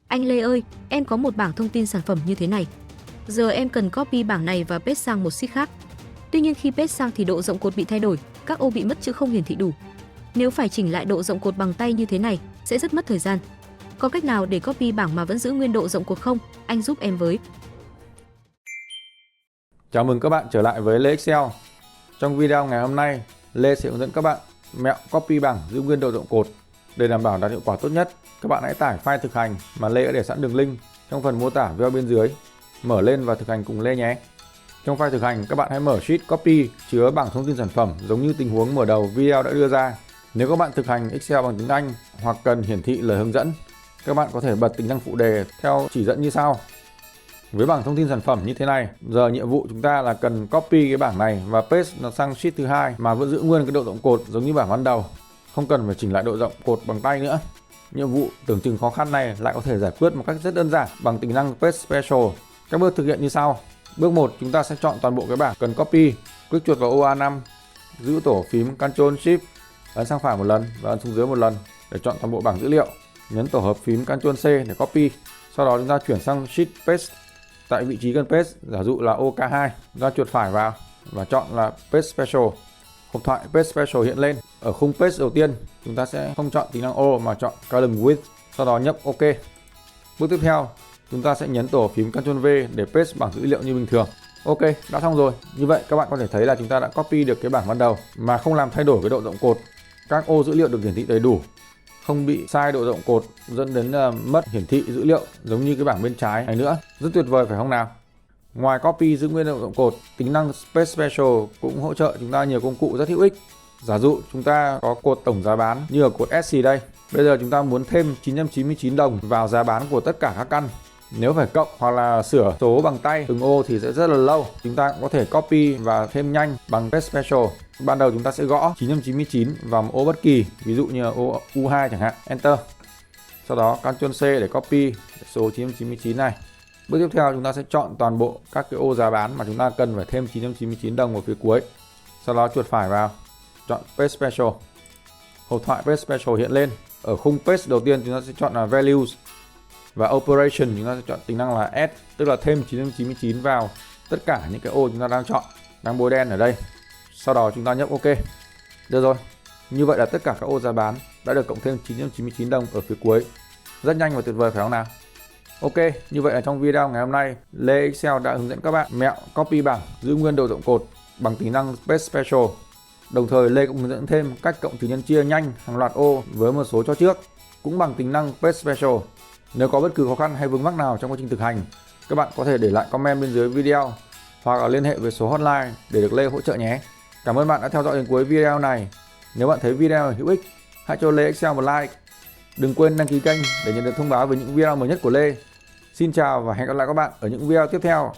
Anh Lê ơi, em có một bảng thông tin sản phẩm như thế này. Giờ em cần copy bảng này và paste sang một sheet khác. Tuy nhiên khi paste sang thì độ rộng cột bị thay đổi, các ô bị mất chữ không hiển thị đủ. Nếu phải chỉnh lại độ rộng cột bằng tay như thế này, sẽ rất mất thời gian. Có cách nào để copy bảng mà vẫn giữ nguyên độ rộng cột không? Anh giúp em với. Chào mừng các bạn trở lại với Lê Excel. Trong video ngày hôm nay, Lê sẽ hướng dẫn các bạn mẹo copy bảng giữ nguyên độ rộng cột. Để đảm bảo đạt hiệu quả tốt nhất, các bạn hãy tải file thực hành mà Lê đã để sẵn đường link trong phần mô tả video bên dưới. Mở lên và thực hành cùng Lê nhé. Trong file thực hành, các bạn hãy mở sheet copy chứa bảng thông tin sản phẩm giống như tình huống mở đầu video đã đưa ra. Nếu các bạn thực hành Excel bằng tiếng Anh hoặc cần hiển thị lời hướng dẫn, các bạn có thể bật tính năng phụ đề theo chỉ dẫn như sau. Với bảng thông tin sản phẩm như thế này, giờ nhiệm vụ chúng ta là cần copy cái bảng này và paste nó sang sheet thứ hai mà vẫn giữ nguyên cái độ rộng cột giống như bảng ban đầu, không cần phải chỉnh lại độ rộng cột bằng tay nữa. Nhiệm vụ tưởng chừng khó khăn này lại có thể giải quyết một cách rất đơn giản bằng tính năng Paste Special. Các bước thực hiện như sau. Bước 1, chúng ta sẽ chọn toàn bộ cái bảng cần copy, click chuột vào ô A5, giữ tổ phím Ctrl Shift, ấn sang phải một lần và ấn xuống dưới một lần để chọn toàn bộ bảng dữ liệu. Nhấn tổ hợp phím Ctrl C để copy. Sau đó chúng ta chuyển sang sheet Paste. Tại vị trí cần paste, giả dụ là ô K2, chúng ta chuột phải vào và chọn là Paste Special. Hộp thoại Paste Special hiện lên. Ở khung paste đầu tiên, chúng ta sẽ không chọn tính năng ô mà chọn column width, sau đó nhấp OK. Bước tiếp theo, chúng ta sẽ nhấn tổ phím Ctrl V để paste bảng dữ liệu như bình thường. OK, đã xong rồi. Như vậy các bạn có thể thấy là chúng ta đã copy được cái bảng ban đầu mà không làm thay đổi cái độ rộng cột. Các ô dữ liệu được hiển thị đầy đủ, không bị sai độ rộng cột dẫn đến mất hiển thị dữ liệu giống như cái bảng bên trái này nữa. Rất tuyệt vời phải không nào? Ngoài copy giữ nguyên độ rộng cột, tính năng Paste Special cũng hỗ trợ chúng ta nhiều công cụ rất hữu ích. Giả dụ chúng ta có cột tổng giá bán như ở cột SC đây. Bây giờ chúng ta muốn thêm 999 đồng vào giá bán của tất cả các căn. Nếu phải cộng hoặc là sửa số bằng tay từng ô thì sẽ rất là lâu. Chúng ta cũng có thể copy và thêm nhanh bằng Paste Special. Ban đầu chúng ta sẽ gõ 999 vào một ô bất kỳ, ví dụ như ô U2 chẳng hạn, Enter. Sau đó Ctrl C để copy số 999 này. Bước tiếp theo chúng ta sẽ chọn toàn bộ các cái ô giá bán mà chúng ta cần phải thêm 999 đồng vào phía cuối. Sau đó chuột phải vào, chọn Paste Special. Hộp thoại Paste Special hiện lên. Ở khung paste đầu tiên chúng ta sẽ chọn là Values. Và Operation chúng ta sẽ chọn tính năng là Add, tức là thêm 999 vào tất cả những cái ô chúng ta đang chọn, đang bôi đen ở đây. Sau đó chúng ta nhấp OK. Được rồi. Như vậy là tất cả các ô giá bán đã được cộng thêm 999 đồng ở phía cuối. Rất nhanh và tuyệt vời phải không nào? Ok, như vậy là trong video ngày hôm nay, Lê Excel đã hướng dẫn các bạn mẹo copy bảng giữ nguyên độ rộng cột bằng tính năng Paste Special. Đồng thời Lê cũng hướng dẫn thêm cách cộng trừ nhân chia nhanh hàng loạt ô với một số cho trước cũng bằng tính năng Paste Special. Nếu có bất cứ khó khăn hay vướng mắc nào trong quá trình thực hành, các bạn có thể để lại comment bên dưới video hoặc là liên hệ với số hotline để được Lê hỗ trợ nhé. Cảm ơn bạn đã theo dõi đến cuối video này. Nếu bạn thấy video hữu ích, hãy cho Lê Excel một like. Đừng quên đăng ký kênh để nhận được thông báo về những video mới nhất của Lê. Xin chào và hẹn gặp lại các bạn ở những video tiếp theo.